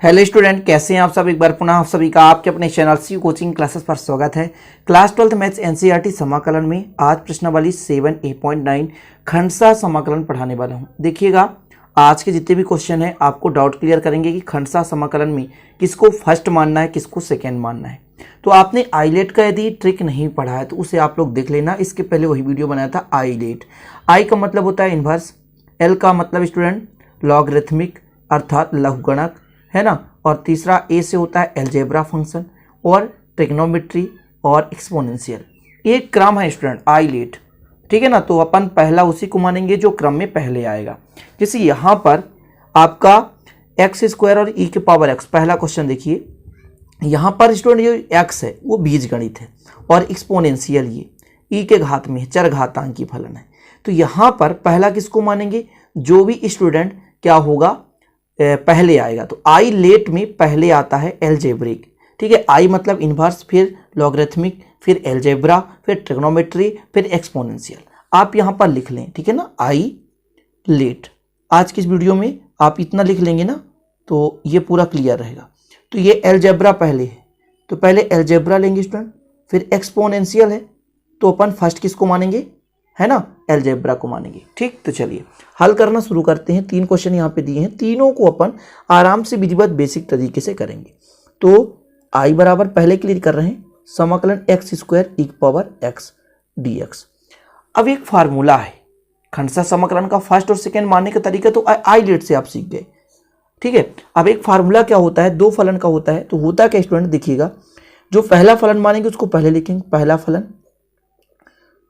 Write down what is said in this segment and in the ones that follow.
Hello student, कैसे हैं आप सब। एक बार पुनः आप सभी का आपके अपने चैनल सी कोचिंग क्लासेस पर स्वागत है। क्लास 12th मैथ्स एनसीईआरटी समाकलन में आज प्रश्नावली 7A.9 खंडसा समाकलन पढ़ाने वाला हूं। देखिएगा, आज के जितने भी क्वेश्चन हैं आपको डाउट क्लियर करेंगे कि खंडसा समाकलन में किसको फर्स्ट मानना है, किसको सेकेंड मानना है। तो आपने आईलेट का यदि ट्रिक नहीं पढ़ा है तो उसे आप लोग देख लेना। इसके पहले वही वीडियो बनाया था आईलेट। आई का मतलब होता है इन्वर्स, एल का मतलब स्टूडेंट लॉगरिथमिक अर्थात लघुगणक है ना, और तीसरा ए से होता है अलजेब्रा फंक्शन और ट्रिग्नोमेट्री और एक्सपोनेंशियल। एक क्रम है स्टूडेंट आईलेट, ठीक है ना। तो अपन पहला उसी को मानेंगे जो क्रम में पहले आएगा। जैसे यहाँ पर आपका एक्स स्क्वायर और ई के पावर एक्स, पहला क्वेश्चन देखिए। यहाँ पर स्टूडेंट जो एक्स है वो बीजगणित है और एक्सपोनेंशियल ये ई के घात में चर घातांकी फलन है। तो यहाँ पर पहला किसको मानेंगे, जो भी स्टूडेंट क्या होगा पहले आएगा। तो आई लेट में पहले आता है एलजेब्रिक, ठीक है। आई मतलब इन्वर्स, फिर लॉगरिथमिक, फिर एलजेब्रा, फिर ट्रिग्नोमेट्री, फिर एक्सपोनेंशियल। आप यहाँ पर लिख लें, ठीक है ना, आई लेट। आज की इस वीडियो में आप इतना लिख लेंगे ना तो ये पूरा क्लियर रहेगा। तो ये एलजेब्रा पहले है तो पहले एलजेब्रा लेंगे स्टूडेंट, फिर एक्सपोनेंशियल है तो अपन फर्स्ट किसको मानेंगे, है ना, एलजेब्रा को मानेंगे। ठीक, तो चलिए हल करना शुरू करते हैं। 3 क्वेश्चन यहाँ पे दिए हैं, तीनों को अपन आराम से विधिवत बेसिक तरीके से करेंगे। तो आई बराबर पहले क्लियर कर रहे हैं समाकलन एक्स स्क्वायर ई पावर एक्स डी एक्स। अब एक फार्मूला है खंडसा समाकलन का, फर्स्ट और सेकेंड मानने का तरीका तो आई लेट से आप सीख गए, ठीक है। अब एक फार्मूला क्या होता है, दो फलन का होता है। तो होता क्या स्टूडेंट, देखिएगा, जो पहला फलन मानेंगे उसको पहले लिखेंगे, पहला फलन,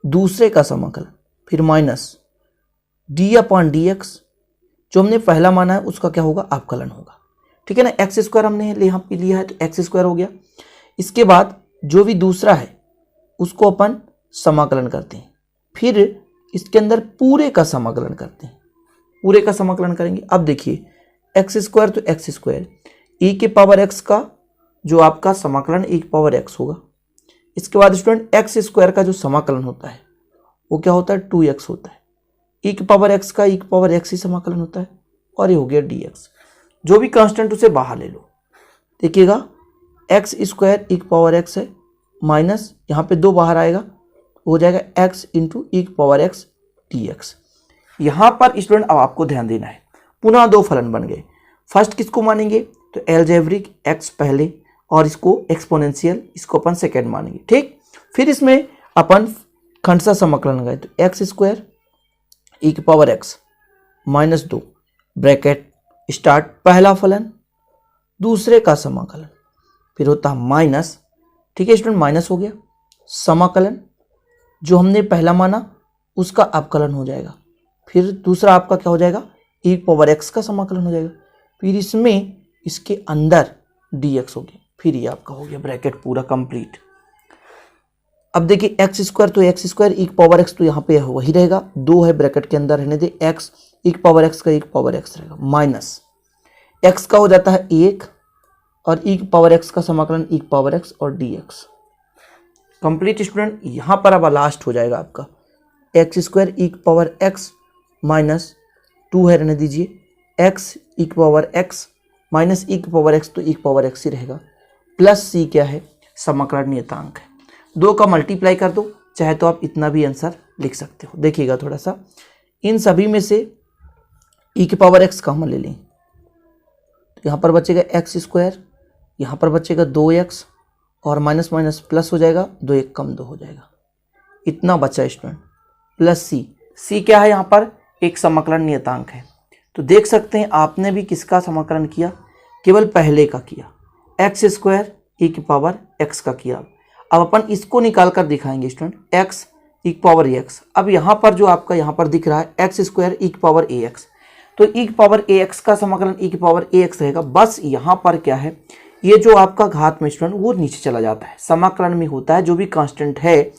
दूसरे का समाकलन, फिर minus D upon D x. जो हमने पहला माना है उसका क्या होगा, अवकलन होगा, ठीक है ना। एक्स स्क्वायर हमने यहाँ पे लिया है तो एक्स स्क्वायर हो गया। इसके बाद जो भी दूसरा है उसको अपन समाकलन करते हैं, फिर इसके अंदर पूरे का समाकलन करते हैं, पूरे का समाकलन करेंगे। अब देखिए एक्स स्क्वायर तो एक्स स्क्वायर, ई के पावर एक्स का जो आपका समाकलन ई के पावर एक्स होगा। इसके बाद स्टूडेंट एक्स स्क्वायर का जो समाकलन होता है वो क्या होता है, 2x होता है। ई के पावर एक्स का ई के पावर एक्स ही समाकलन होता है, और ये हो गया dx। जो भी कांस्टेंट उसे बाहर ले लो। देखिएगा एक्स स्क्वायर ई के पावर एक्स है, माइनस यहाँ पे 2 बाहर आएगा, हो जाएगा x इंटू ई के पावर एक्स dx। यहाँ पर स्टूडेंट अब आपको ध्यान देना है, पुनः 2 फलन बन गए। फर्स्ट किसको मानेंगे, तो एलजेब्रिक एक्स पहले और इसको एक्सपोनेंशियल इसको अपन सेकेंड मानेंगे, ठीक। फिर इसमें अपन खंडसा समाकलन लगाए तो एक्स स्क्वायर ई की power x minus 2 bracket start, पहला फलन, दूसरे का समाकलन, फिर होता है माइनस, ठीक है स्टूडेंट, माइनस हो गया, समाकलन जो हमने पहला माना उसका अवकलन हो जाएगा, फिर दूसरा आपका क्या हो जाएगा, ई पावर एक्स का समाकलन हो जाएगा, फिर इसमें इसके अंदर dx हो गया, फिर ये आपका हो गया ब्रैकेट पूरा कंप्लीट। अब देखिए एक्स स्क्वायर तो एक्स स्क्वायर, ई पावर एक्स तो यहाँ पे वही रहेगा, 2 है ब्रैकेट के अंदर रहने दे, एक्स ई पावर एक्स का ई पावर एक्स रहेगा, माइनस एक्स का हो जाता है 1 और ई पावर एक्स का समाकलन ई पावर एक्स और dx कंप्लीट। स्टूडेंट यहाँ पर अब लास्ट हो जाएगा आपका एक्स स्क्वायर ई पावर एक्स माइनस 2 है रहने दीजिए, एक्स ई पावर एक्स माइनस ई पावर एक्स तो ई पावर एक्स ही रहेगा, प्लस सी क्या है, समाकलन नियतांक है। 2 का मल्टीप्लाई कर दो, चाहे तो आप इतना भी आंसर लिख सकते हो। देखिएगा थोड़ा सा, इन सभी में से ई के पावर एक्स कॉमन ले लें तो यहाँ पर बचेगा एक्स स्क्वायर, यहाँ पर बचेगा 2x और माइनस माइनस प्लस हो जाएगा, 2 1 कम 2 हो जाएगा, इतना बचा स्टूडेंट, प्लस सी। सी क्या है, यहाँ पर एक समाकलन नियतांक है। तो देख सकते हैं आपने भी किसका समाकलन किया, केवल पहले का किया, एक्स स्क्वायर ई की पावर एक्स का किया। अब अपन इसको निकाल कर दिखाएंगे स्टूडेंट, एक्स ई की पावर एक्स। अब यहाँ पर जो आपका यहाँ पर दिख रहा है एक्स स्क्वायर ई की पावर ए एक्स, तो ई की पावर ए एक्स का समाकलन ई की पावर ए एक्स रहेगा। बस यहाँ पर क्या है, ये जो आपका घात में स्टूडेंट वो नीचे चला जाता है। समाकलन में होता है जो भी कांस्टेंट है,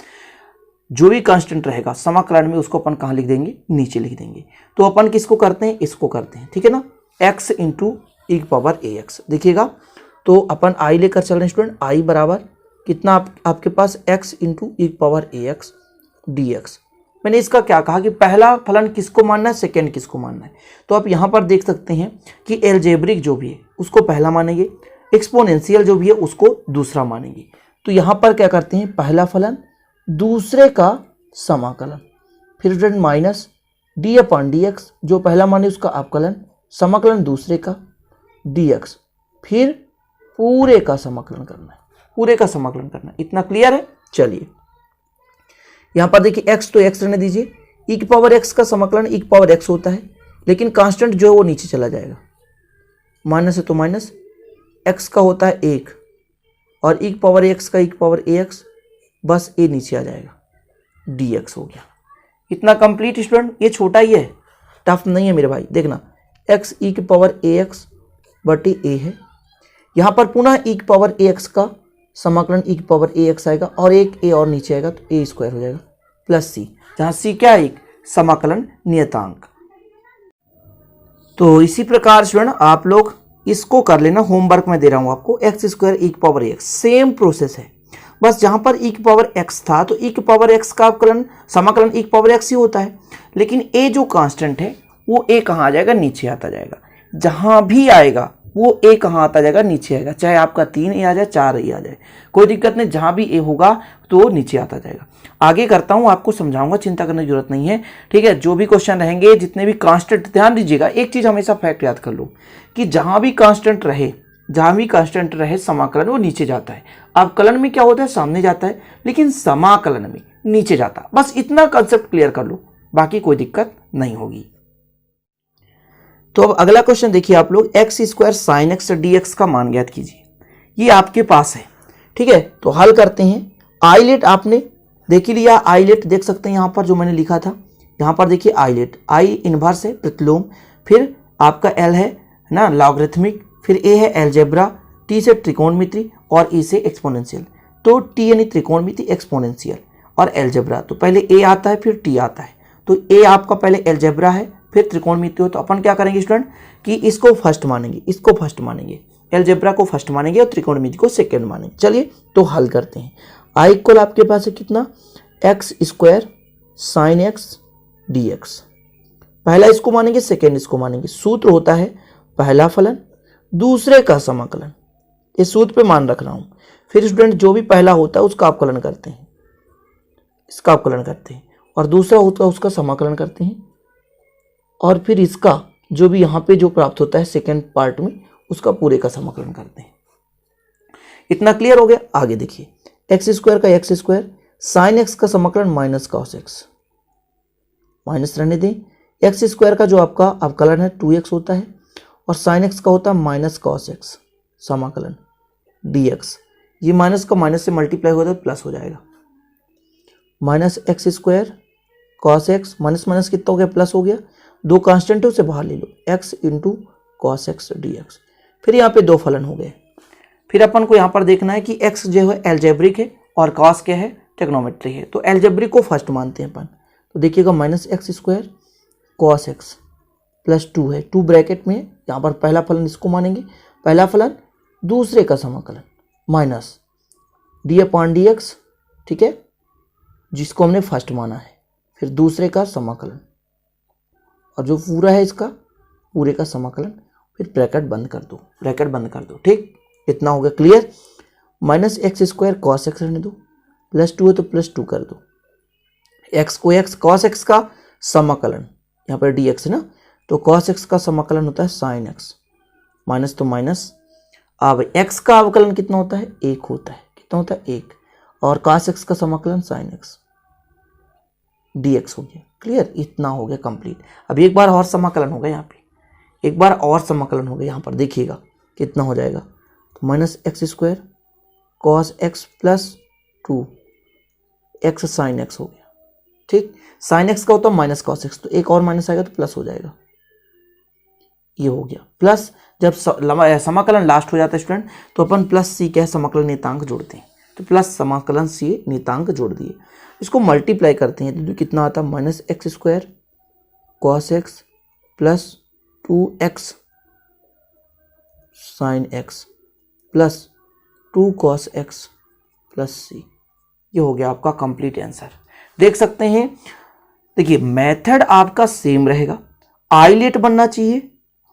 जो भी कांस्टेंट रहेगा समाकलन में उसको अपन कहाँ लिख देंगे, नीचे लिख देंगे। तो अपन किसको करते हैं, इसको करते हैं, ठीक है ना, x इंटू ई की पावर ए एक्स। देखिएगा तो अपन आई लेकर चल रहे हैं स्टूडेंट, आई बराबर कितना आपके पास x इंटू ई की पावर ए एक्स डी एक्स। मैंने इसका क्या कहा कि पहला फलन किसको मानना है, सेकेंड किसको मानना है। तो आप यहाँ पर देख सकते हैं कि एल्जेब्रिक जो भी है उसको पहला मानेंगे, एक्सपोनेंशियल जो भी है उसको दूसरा मानेंगे। तो यहाँ पर क्या करते हैं, पहला फलन दूसरे का समाकलन, फिर student minus D upon D x, जो पहला माने उसका अवकलन, समाकलन दूसरे का डी एक्स, फिर पूरे का समाकलन करना है, पूरे का समाकलन करना है। इतना क्लियर है। चलिए यहां पर देखिए x तो x रहने दीजिए, e की पावर x का समाकलन e की पावर x होता है, लेकिन कांस्टेंट जो है वो नीचे चला जाएगा, माइनस है तो माइनस, x का होता है 1 और e की पावर x का e की पावर ax, बस a नीचे आ जाएगा, dx हो गया। इतना कंप्लीट स्टूडेंट, ये छोटा ही है, टफ नहीं है मेरे भाई। देखना x e की पावर ax बटे a है, यहाँ पर पुनः e की पावर ax का समाकलन e की पावर ax आएगा और एक a और नीचे आएगा तो a स्क्वायर हो जाएगा प्लस c, जहाँ c क्या है, एक समाकलन नियतांक। तो इसी प्रकार स्टूडेंट आप लोग इसको कर लेना, होमवर्क में दे रहा हूँ आपको, एक्स स्क्वायर e की पावर ax, सेम प्रोसेस है, बस जहाँ पर e की पावर x था तो e की पावर x का अवकलन समाकलन e की पावर x ही होता है, लेकिन a जो कांस्टेंट है वो a कहाँ आ जाएगा, नीचे आता जाएगा। जहाँ भी आएगा वो a कहाँ आता जाएगा, नीचे आएगा, चाहे आपका 3a आ जाए 4a आ जाए, कोई दिक्कत नहीं, जहाँ भी a होगा तो नीचे आता जाएगा। आगे करता हूँ, आपको समझाऊंगा, चिंता करने की जरूरत नहीं है, ठीक है। जो भी क्वेश्चन रहेंगे, जितने भी कांस्टेंट, ध्यान दीजिएगा एक चीज हमेशा फैक्ट याद कर लो कि जहाँ भी कांस्टेंट रहे समाकलन वो नीचे जाता है। अवकलन में क्या होता है, सामने जाता है, लेकिन समाकलन में नीचे जाता है। बस इतना कंसेप्ट क्लियर कर लो, बाकी कोई दिक्कत नहीं होगी। तो अब अगला क्वेश्चन देखिए आप लोग, x square sine x D x का मान ज्ञात कीजिए। ये आपके पास है, ठीक है। तो हल करते हैं। आईलेट आपने देख ही लिया, आईलेट देख सकते हैं यहाँ पर जो मैंने लिखा था, यहाँ पर देखिए आईलेट, आई इनवर्स है प्रतिलोम, फिर आपका एल है ना लॉगरिथमिक, फिर ए है एलजेब्रा, टी से त्रिकोणमिति और ई से एक्सपोनेंशियल। तो टी यानी त्रिकोणमिति, एक्सपोनेंशियल और एलजेब्रा, तो पहले ए आता है फिर टी आता है। तो ए आपका पहले एलजेब्रा है फिर त्रिकोणमिति हो, तो अपन क्या करेंगे स्टूडेंट कि इसको फर्स्ट मानेंगे, इसको फर्स्ट मानेंगे, एलजेब्रा को फर्स्ट मानेंगे और त्रिकोणमिति को सेकंड मानेंगे। चलिए तो हल करते हैं। आई इक्वल आपके पास है कितना, x square sine x D x, पहला इसको मानेंगे सेकेंड इसको मानेंगे। सूत्र होता है पहला फलन दूसरे का समाकलन, इस सूत्र पे मान रख रहा हूं। फिर स्टूडेंट जो भी पहला होता है उसका अवकलन करते हैं, इसका अवकलन करते हैं, और दूसरा होता है उसका समाकलन करते हैं, और फिर इसका जो भी यहाँ पे जो प्राप्त होता है सेकेंड पार्ट में उसका पूरे का समाकलन करते हैं। इतना क्लियर हो गया। आगे देखिए, एक्स स्क्वायर का एक्स स्क्वायर, साइन एक्स का समाकलन माइनस कॉस एक्स, माइनस रहने दें। एक्स स्क्वायर का जो आपका अवकलन है 2x होता है और साइन एक्स का होता है माइनस कॉस एक्स, समाकलन dx, ये माइनस का माइनस से मल्टीप्लाई होता है प्लस हो जाएगा, minus x square cos x, minus minus कितना हो गया, प्लस हो गया, दो कांस्टेंट उसे बाहर ले लो, x into cos x D x. फिर यहाँ पे दो फलन हो गए। फिर अपन को यहाँ पर देखना है कि x जो है एल्जेब्रिक है और कॉस क्या है, ट्रिग्नोमेट्री है। तो एल्जेब्रिक को फर्स्ट मानते हैं अपन, तो देखिएगा minus x square cos x plus 2 है, 2 ब्रैकेट में, यहाँ पर पहला फलन इसको मानेंगे, पहला फलन दूसरे का समाकलन minus D upon D x, ठीक है, जिसको हमने फर्स्ट माना है, फिर दूसरे का समाकलन और जो पूरा है इसका पूरे का समाकलन, फिर ब्रैकेट बंद कर दो, ब्रैकेट बंद कर दो, ठीक। इतना हो गया clear. Minus x square cos x रहने दो, प्लस 2 है तो प्लस 2 कर दो, एक्स को एक्स, कॉस एक्स का समाकलन, यहाँ पर डी एक्स है ना, तो कॉस एक्स का समाकलन होता है साइन एक्स, माइनस तो माइनस। अब एक्स का अवकलन कितना होता है, 1 होता है, कितना होता है 1, और कॉस एक्स का समाकलन साइन एक्स dx हो गया। क्लियर, इतना हो गया कंप्लीट। अब एक बार और समाकलन होगा, यहाँ पे एक बार और समाकलन होगा, यहाँ पर देखिएगा कितना हो जाएगा, तो minus x square cos x plus 2 x sine x हो गया, ठीक। साइन एक्स का होता है माइनस कॉस एक्स, तो एक और माइनस आएगा तो प्लस हो जाएगा, ये हो गया प्लस। जब समाकलन लास्ट हो जाता है स्टूडेंट तो अपन प्लस सी क्या है, समाकलन नियतांक जोड़ते हैं, तो प्लस समाकलन सी नियतांक जोड़ दिए, इसको मल्टीप्लाई करते हैं तो कितना आता है, minus x square cos x plus 2x sine x plus 2 cos x plus C. ये हो गया आपका कंप्लीट आंसर। देख सकते हैं देखिए मेथड आपका सेम रहेगा, आइलेट बनना चाहिए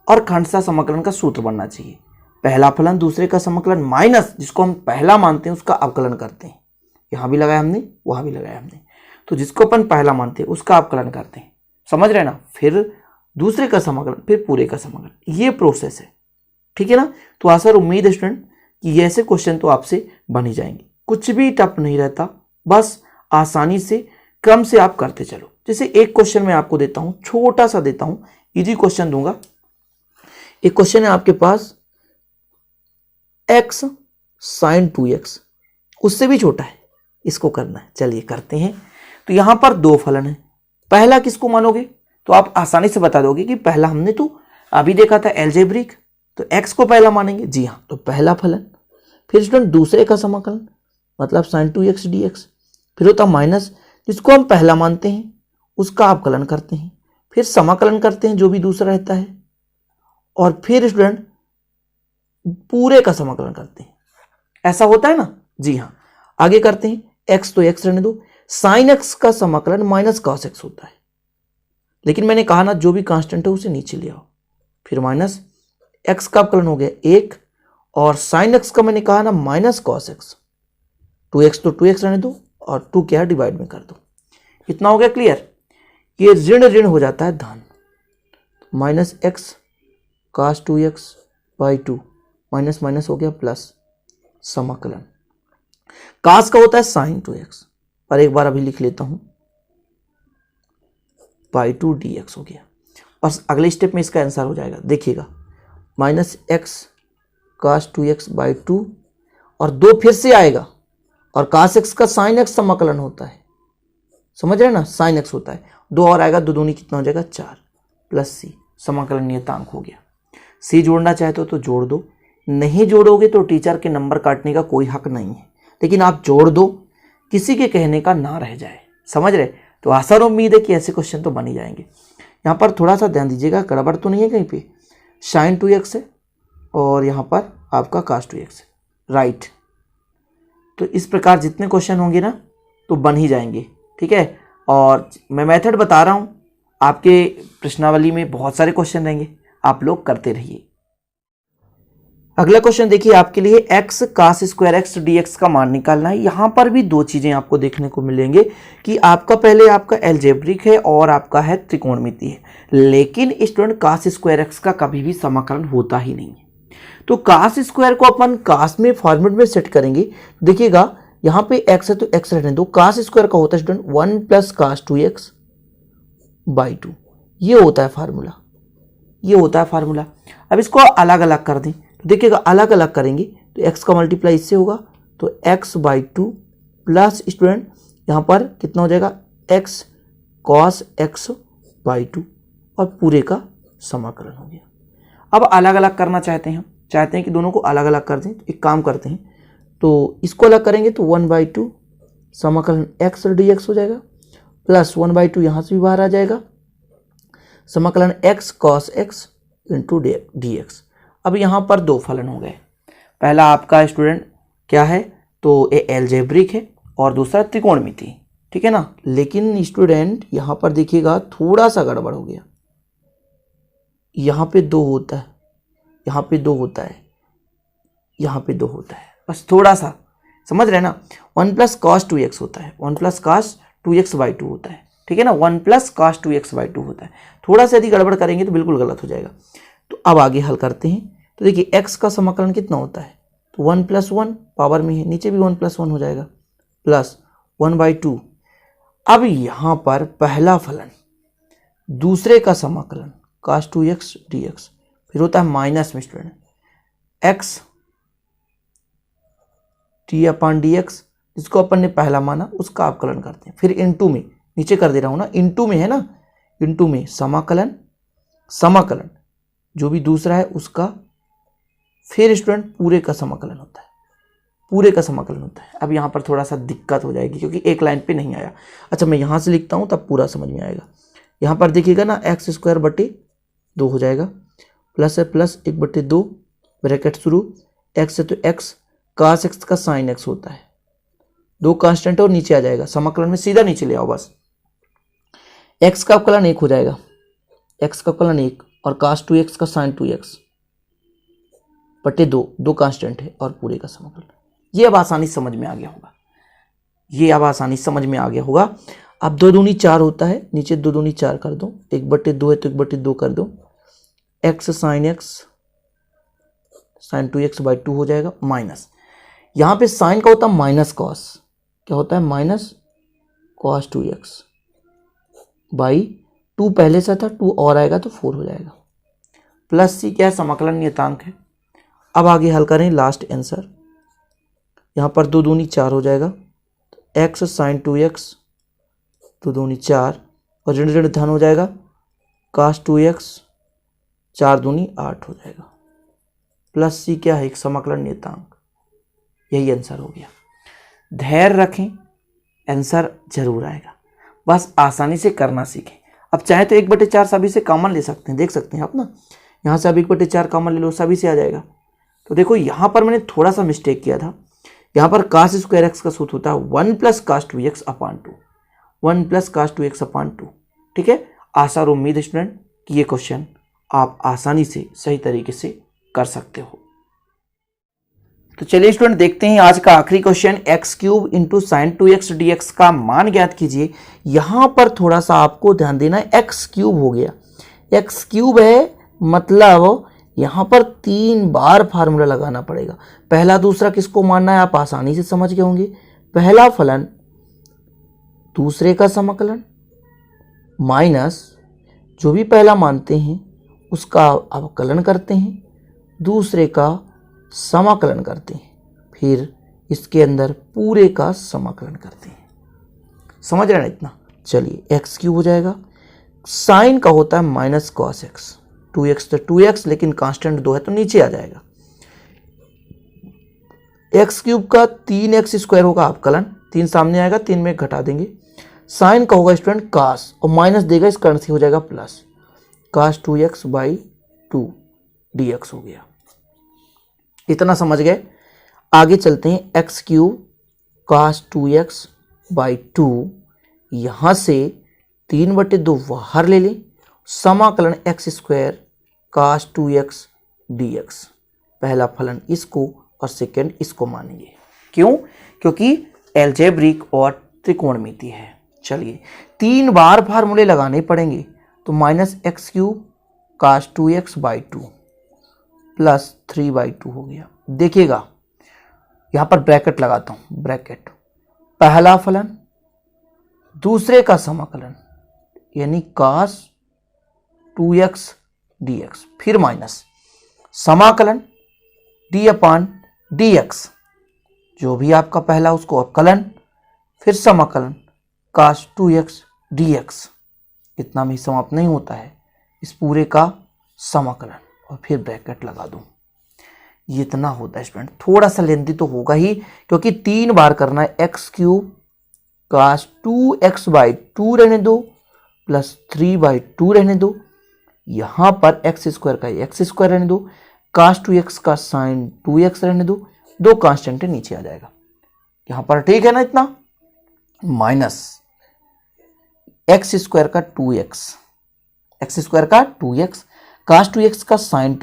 और खंडसा समाकलन का सूत्र बनना चाहिए। पहला फलन दूसरे का समाकलन माइनस जिसको हम पहला मानते हैं उसका अवकलन करते हैं। यहां भी लगाया हमने, वहां भी लगाया हमने, तो जिसको अपन पहला मानते हैं उसका अवकलन करते हैं, समझ रहे ना, फिर दूसरे का समाकलन, फिर पूरे का समाकलन, ये प्रोसेस है, ठीक है ना। तो आशा और उम्मीद है स्टूडेंट कि ये ऐसे क्वेश्चन तो आपसे बन ही जाएंगे, कुछ भी टफ नहीं रहता, बस आसानी से क्रम से आप करते चलो। जैसे एक क्वेश्चन मैं आपको देता हूं, छोटा सा देता हूं, इजी क्वेश्चन दूंगा। एक क्वेश्चन है आपके पास x sin 2x, उससे भी छोटा है, इसको करना है, चलिए करते हैं। तो यहां पर दो फलन है, पहला किसको मानोगे तो आप आसानी से बता दोगे कि पहला हमने तो अभी देखा था एल्जेब्रिक, तो x को पहला मानेंगे, जी हाँ, तो पहला फलन। फिर स्टूडेंट दूसरे का समाकलन मतलब sin 2x dx, फिर होता माइनस जिसको हम पहला मानते हैं उसका अवकलन करते हैं, फिर समाकलन करते हैं जो भी दूसरा रहता है, और फिर स्टूडेंट पूरे का समाकलन करते हैं। ऐसा होता है ना, जी हाँ। आगे करते हैं, x तो x रहने दो, sin x का समाकलन माइनस cos x होता है, लेकिन मैंने कहा ना जो भी कांस्टेंट है उसे नीचे ले आओ, फिर माइनस x का अवकलन हो गया 1, और sin x का मैंने कहा ना माइनस cos x, 2x तो 2x रहने दो और 2 क्या डिवाइड में कर दो, इतना हो गया क्लियर। ये ऋण ऋण हो जाता है धन, minus x cos 2x by 2, minus minus हो गया प्लस, समाकलन cos का होता है sin 2x, और एक बार अभी लिख लेता हूं बाई 2 dx हो गया, और अगले स्टेप में इसका आंसर हो जाएगा, देखिएगा minus x cos 2x by 2, और 2 फिर से आएगा, और cos x का sin x समाकलन होता है, समझ रहे ना, sin x होता है, 2 और आएगा, 2 दूनी कितना हो जाएगा 4, प्लस c, समाकलन नियतांक हो गया। c जोड़ना चाहते हो तो जोड़ दो, नहीं जोड़ोगे तो टीचर के नंबर काटने का कोई हक नहीं है, लेकिन आप जोड़ दो, किसी के कहने का ना रह जाए, समझ रहे। तो आशा और उम्मीद है कि ऐसे क्वेश्चन तो बन ही जाएंगे। यहाँ पर थोड़ा सा ध्यान दीजिएगा, गड़बड़ तो नहीं है कहीं पे, sin 2x है और यहाँ पर आपका cos 2x है, राइट। तो इस प्रकार जितने क्वेश्चन होंगे ना तो बन ही जाएंगे, ठीक है। और मैं मेथड बता रहा हूँ, आपके प्रश्नावली में बहुत सारे क्वेश्चन रहेंगे, आप लोग करते रहिए। अगला क्वेश्चन देखिए आपके लिए, x cos square x dx का मान निकालना है। यहाँ पर भी दो चीजें आपको देखने को मिलेंगे कि आपका पहले आपका एल्जेब्रिक है और आपका है त्रिकोणमिति है, लेकिन स्टूडेंट cos स्क्वायर x का कभी भी समाकलन होता ही नहीं है। तो cos स्क्वायर को अपन cos में फॉर्मेट में सेट करेंगे, देखिएगा यहाँ पे x है तो x रहने दो, cos स्क्वायर का होता है student 1 plus cos 2x by 2, ये होता है फार्मूला, ये होता है फार्मूला। अब इसको अलग अलग कर दें, तो देखिएगा अलग अलग करेंगे तो x का मल्टीप्लाई इससे होगा, तो x बाई 2 प्लस स्टूडेंट यहाँ पर कितना हो जाएगा x cos x बाई 2, और पूरे का समाकलन हो गया। अब अलग अलग करना चाहते हैं, हम चाहते हैं कि दोनों को अलग अलग कर दें, तो एक काम करते हैं, तो इसको अलग करेंगे तो 1/2 समाकलन x dx हो जाएगा, प्लस 1/2 यहाँ से भी बाहर आ जाएगा, समाकलन x cos x into dx। अब यहाँ पर दो फलन हो गए, पहला आपका स्टूडेंट क्या है तो ये एल्जेब्रिक है और दूसरा त्रिकोणमिति, ठीक है ना। लेकिन स्टूडेंट यहाँ पर देखिएगा थोड़ा सा गड़बड़ हो गया, यहाँ पे 2 होता है, यहाँ पे 2 होता है, यहाँ पे 2 होता है, बस थोड़ा सा समझ रहे ना। 1 प्लस cos 2x होता है, 1 प्लस cos 2x बाई 2 होता है, ठीक है ना, 1 प्लस cos 2x बाई 2 होता है। थोड़ा सा यदि गड़बड़ करेंगे तो बिल्कुल गलत हो जाएगा। तो अब आगे हल करते हैं, तो देखिए x का समाकलन कितना होता है, तो 1 प्लस 1 पावर में है, नीचे भी 1 प्लस 1 हो जाएगा, प्लस 1/2। अब यहाँ पर पहला फलन दूसरे का समाकलन cos 2x dx, फिर होता है माइनस में स्टूडेंट x t/dx, जिसको अपन ने पहला माना उसका अवकलन करते हैं, फिर इनटू में, नीचे कर दे रहा हूँ ना, इनटू में है ना, इनटू में समाकलन, समाकलन जो भी दूसरा है उसका, फिर स्टूडेंट पूरे का समाकलन होता है, पूरे का समाकलन होता है। अब यहाँ पर थोड़ा सा दिक्कत हो जाएगी क्योंकि एक लाइन पे नहीं आया। अच्छा मैं यहाँ से लिखता हूँ तब पूरा समझ में आएगा। यहाँ पर देखिएगा ना x²/2 हो जाएगा, प्लस है प्लस 1/2 ब्रैकेट शुरू, x है तो x cos x का sin x होता है, 2 कांस्टेंट और नीचे आ जाएगा, समाकलन में सीधा नीचे ले आओ बस, एक्स का अवकलन 1 हो जाएगा, एक्स का अवकलन 1 और cos 2x का sin 2x बटे 2, 2 कांस्टेंट है और पूरे का समाकलन। ये अब आसानी समझ में आ गया होगा, ये अब आसानी समझ में आ गया होगा। अब 2 दूनी 4 होता है, नीचे 2 दूनी 4 कर दो, 1/2 है तो 1/2 कर दो, x sin 2x/2 हो जाएगा, माइनस यहाँ पे साइन का होता है माइनस कॉस, क्या होता है माइनस cos 2x/2 पहले से था, 2 और आएगा तो 4 हो जाएगा, प्लस सी क्या है समाकलन नियतांक है। अब आगे हल करें लास्ट आंसर, यहाँ पर 2 दूनी 4 हो जाएगा, x sin 2x 2 दूनी 4 और ऋण ऋण धन हो जाएगा, cos 2x 4 दूनी 8 हो जाएगा, प्लस सी क्या है एक समाकलन नियतांक। यही आंसर हो गया। धैर्य रखें, आंसर जरूर आएगा, बस आसानी से करना सीखें। अब चाहे तो 1/4 सभी से कॉमन ले सकते हैं, देख सकते हैं आप ना, यहाँ से अब 1/4 कॉमन ले लो, सभी से आ जाएगा। तो देखो यहाँ पर मैंने थोड़ा सा मिस्टेक किया था, यहाँ पर cos स्क्वायर एक्स का सूत्र होता है 1 + cos 2x/2, 1 + cos 2x/2। ठीक है, आशा और उम्मीद स्टूडेंट कि ये क्वेश्चन आप आसानी से सही तरीके से कर सकते हो। तो चलिए स्टूडेंट देखते हैं आज का आखिरी question, x³ × sin 2x dx का मान ज्ञात कीजिए। यहां पर थोड़ा सा आपको ध्यान देना है, x³ हो गया, x³ है मतलब यहां पर 3 बार फार्मूला लगाना पड़ेगा। पहला दूसरा किसको मानना है आप आसानी से समझ गए होंगे, पहला फलन दूसरे का समाकलन माइनस जो भी पहला मानते हैं उसका अवकलन करते हैं, दूसरे का समाकलन करते हैं, फिर इसके अंदर पूरे का समाकलन करते हैं। समझ रहे हैं इतना? चलिए x³ हो जाएगा, साइन का होता है माइनस cos x, 2x तो 2x लेकिन कांस्टेंट 2 है तो नीचे आ जाएगा। x³ का 3x² होगा अवकलन, 3 सामने आएगा, 3 में घटा देंगे, साइन का होगा स्टूडेंट cos और माइनस देगा इस कारण से हो जाएगा प्लस, cos 2x/2 dx हो गया। इतना समझ गए। आगे चलते हैं, x³ cos 2x/2, यहां से 3/2 बाहर ले लें, समाकलन x² cos 2x dx, पहला फलन इसको और सेकंड इसको मानेंगे। क्यों? क्योंकि एल्जेब्रिक और त्रिकोणमिति है। चलिए 3 बार फार्मूले लगाने पड़ेंगे, तो -x³ cos 2x/2 प्लस 3/2 हो गया। देखिएगा यहां पर ब्रैकेट लगाता हूं, ब्रैकेट पहला फलन दूसरे का समाकलन यानी cos 2x dx, फिर माइनस समाकलन d/dx, जो भी आपका पहला उसको अवकलन, फिर समाकलन cos 2x dx। इतना में समाप्त नहीं होता है, इस पूरे का समाकलन और फिर ब्रैकेट लगा दूं, ये इतना होता है स्टूडेंट। थोड़ा सा लेंथी तो होगा ही क्योंकि 3 बार करना है, x³ cos 2x/2 रहने दो प्लस 3/2 रहने दो, यहां पर x² का x² रहने दो, cos 2x का sin 2x रहने दो, 2 कांस्टेंट नीचे आ जाएगा यहां पर। ठीक है ना इतना, माइनस x² का 2x, x² का 2x, cos 2x का sin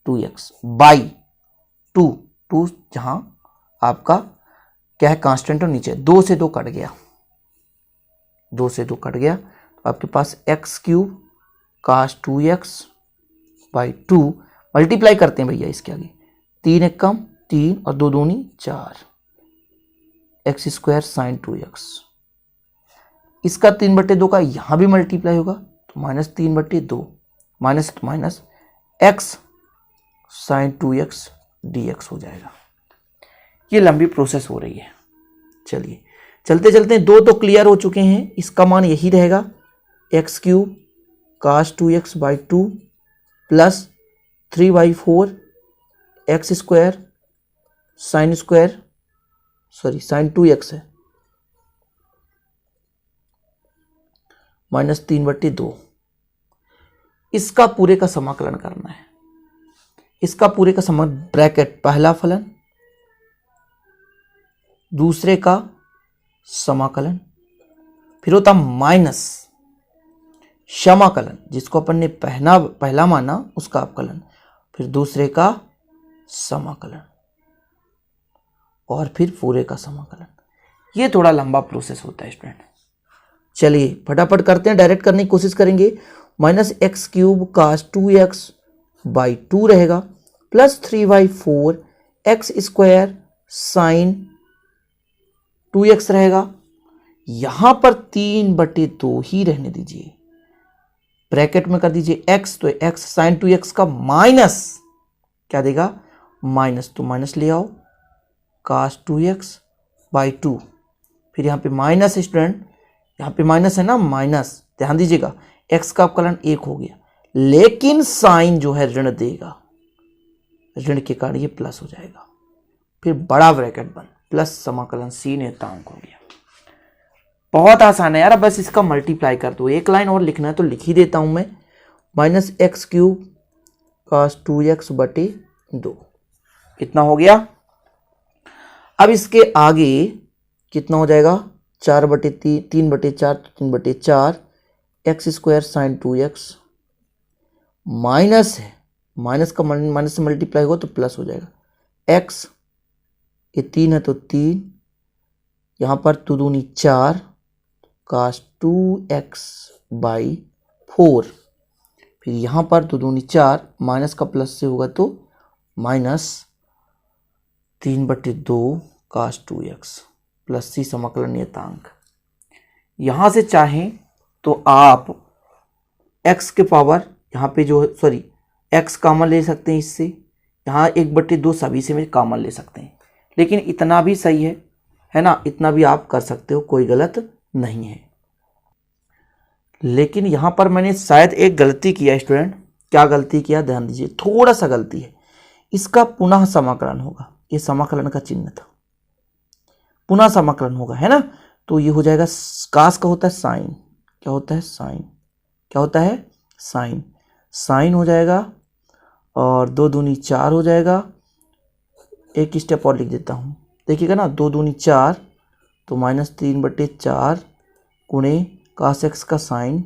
2x बाई 2 जहां आपका क्या है कांस्टेंट और नीचे 2 से 2 कट गया, 2 से 2 कट गया, तो आपके पास x³ cos 2x/2 मल्टीप्लाई करते हैं भैया इसके आगे, 3 एक कम 3 और 2 दूनी 4, x² sin 2x, इसका 3/2 का यहां भी मल्टीप्लाई होगा तो -3/2, माइनस तो minus x sin 2x dx हो जाएगा। ये लंबी प्रोसेस हो रही है। चलिए चलते चलते 2 तो क्लियर हो चुके हैं, इसका मान यही रहेगा, x³ cos 2x/2 plus 3/4 x² sin 2x है -3/2, इसका पूरे का समाकलन करना है, इसका पूरे का समाकलन, ब्रैकेट पहला फलन दूसरे का समाकलन फिर होता माइनस समाकलन, जिसको अपन ने पहला माना उसका अपकलन, फिर दूसरे का समाकलन और फिर पूरे का समाकलन। ये थोड़ा लंबा प्रोसेस होता है स्टूडेंट। चलिए फटाफट करते हैं, डायरेक्ट करने की कोशिश करेंगे। Minus x cube cos 2x by 2 रहेगा plus 3/4 x square sine 2x रहेगा। यहां पर 3/2 ही रहने दीजिए, ब्रैकेट में कर दीजिए x, तो x साइन 2x का माइनस क्या देगा, माइनस, तो माइनस ले आओ कास 2x बाई 2। फिर यहाँ पे माइनस है स्टूडेंट, यहाँ पे माइनस है ना, माइनस, ध्यान दीजिएगा x का अपकलन 1 हो गया, लेकिन साइन जो है ऋण देगा, ऋण के कारण ये प्लस हो जाएगा। फिर बड़ा ब्रैकेट बंद, प्लस समाकलन c नियतांक हो गया। बहुत आसान है यार, बस इसका मल्टीप्लाई कर दो। एक लाइन और लिखना है तो लिख ही देता हूं मैं, minus x cube cos 2x बटे 2, कितना हो गया। अब इसके आगे कितना हो जाएगा, 4/3, 3/4, 3/4 x square sine 2x, minus है, माइनस का माइनस से मल्टीप्लाई हो तो प्लस हो जाएगा। x ये 3 है तो 3, यहाँ पर 2 दूनी 4 कास 2x बाई 4, फिर यहाँ पर 2 दूनी 4, माइनस का प्लस से होगा तो माइनस 3/2 कास 2x प्लस c समाकलन नियतांक। यहाँ से चाहें तो आप x के पावर यहाँ पे जो सॉरी x कामन ले सकते हैं इससे, यहाँ 1/2 सभी से में कामन ले सकते हैं, लेकिन इतना भी सही है ना, इतना भी आप कर सकते हो, कोई गलत नहीं है। लेकिन यहां पर मैंने शायद एक गलती किया स्टूडेंट। क्या गलती किया, ध्यान दीजिए, थोड़ा सा गलती है। इसका पुनः समाकलन होगा, ये समाकलन का चिन्ह था, पुनः समाकलन होगा, है ना, तो ये हो जाएगा, कास का होता है साइन, क्या होता है साइन, क्या होता है साइन, साइन हो जाएगा और 2 दूनी 4 हो जाएगा। एक स्टेप और लिख देता हूं, देखिएगा ना, 2 दूनी 4 तो माइनस 3/4 गुणे कास एक्स का साइन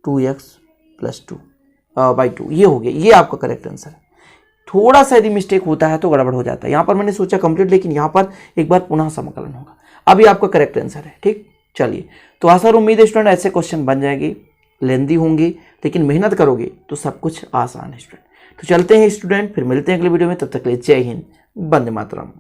2x प्लस 2 बाई 2, ये हो गया, ये आपका करेक्ट आंसर है। थोड़ा सा यदि मिस्टेक होता है तो गड़बड़ हो जाता है। यहाँ पर मैंने सोचा कंप्लीट, लेकिन यहाँ पर एक बार पुनः समाकलन होगा। अभी आपका करेक्ट आंसर है, ठीक। चलिए, तो आशा और उम्मीद है स्टूडेंट ऐसे क्वेश्चन बन जाएंगे, लेंदी होंगे, लेकिन मेहनत करोगे तो सब कुछ आसान है स्टूडेंट। तो चलते हैं स्टूडेंट, फिर मिलते हैं अगले वीडियो में, तब तक के लिए जय हिंद, वंदे मातरम।